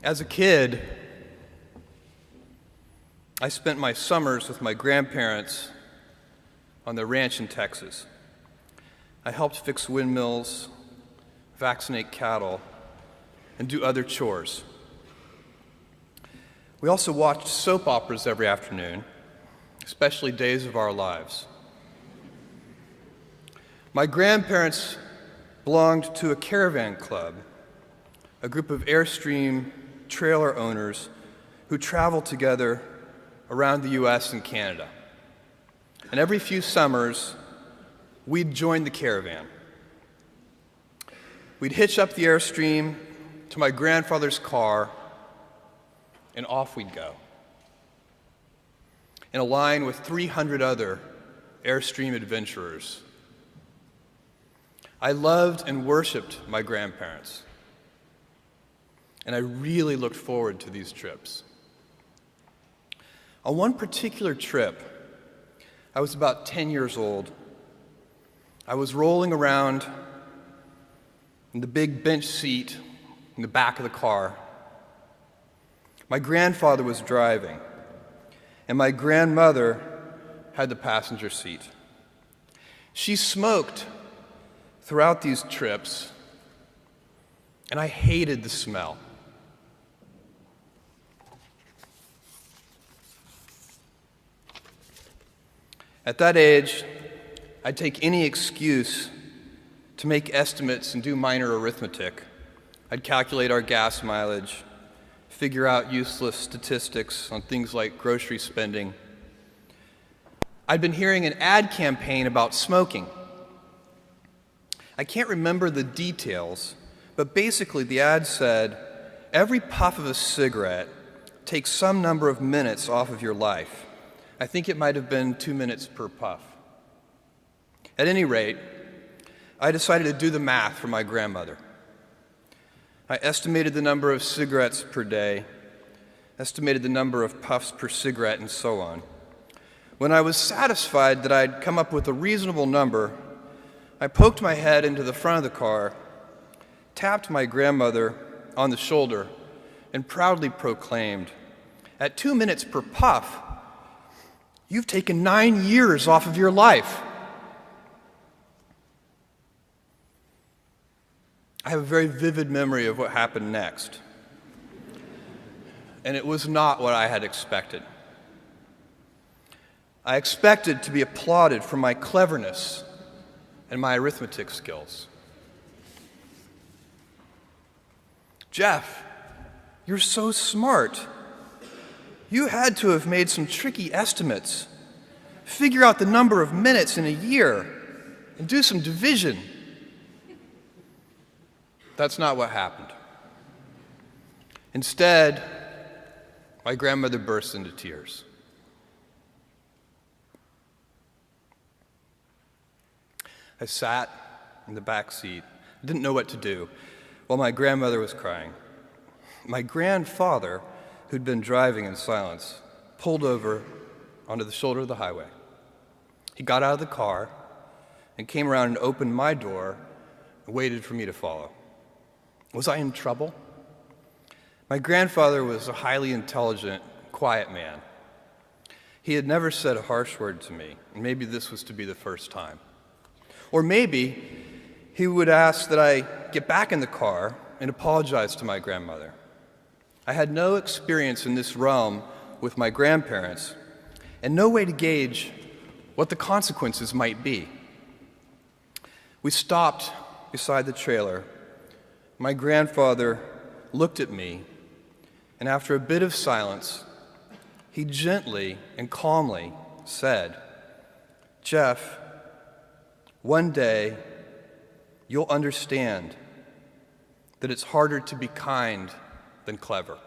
As a kid, I spent my summers with my grandparents on their ranch in Texas. I helped fix windmills, vaccinate cattle, and do other chores. We also watched soap operas every afternoon, especially Days of Our Lives. My grandparents belonged to a caravan club, a group of Airstream trailer owners who traveled together around the US and Canada. And every few summers, we'd join the caravan. We'd hitch up the Airstream to my grandfather's car, and off we'd go, in a line with 300 other Airstream adventurers. I loved and worshiped my grandparents, and I really looked forward to these trips. On one particular trip, I was about 10 years old. I was rolling around in the big bench seat in the back of the car. My grandfather was driving, and my grandmother had the passenger seat. She smoked throughout these trips, and I hated the smell. At that age, I'd take any excuse to make estimates and do minor arithmetic. I'd calculate our gas mileage, figure out useless statistics on things like grocery spending. I'd been hearing an ad campaign about smoking. I can't remember the details, but basically the ad said, every puff of a cigarette takes some number of minutes off of your life. I think it might have been 2 minutes per puff. At any rate, I decided to do the math for my grandmother. I estimated the number of cigarettes per day, estimated the number of puffs per cigarette, and so on. When I was satisfied that I'd come up with a reasonable number, I poked my head into the front of the car, tapped my grandmother on the shoulder, and proudly proclaimed, "At 2 minutes per puff, you've taken 9 years off of your life." I have a very vivid memory of what happened next, and it was not what I had expected. I expected to be applauded for my cleverness and my arithmetic skills. "Jeff, you're so smart. You had to have made some tricky estimates. Figure out the number of minutes in a year and do some division." That's not what happened. Instead, my grandmother burst into tears. I sat in the back seat, didn't know what to do, while my grandmother was crying. My grandfather, who'd been driving in silence, pulled over onto the shoulder of the highway. He got out of the car and came around and opened my door and waited for me to follow. Was I in trouble? My grandfather was a highly intelligent, quiet man. He had never said a harsh word to me, and maybe this was to be the first time. Or maybe he would ask that I get back in the car and apologize to my grandmother. I had no experience in this realm with my grandparents, and no way to gauge what the consequences might be. We stopped beside the trailer. My grandfather looked at me, and after a bit of silence, he gently and calmly said, "Jeff, one day you'll understand that it's harder to be kind than clever."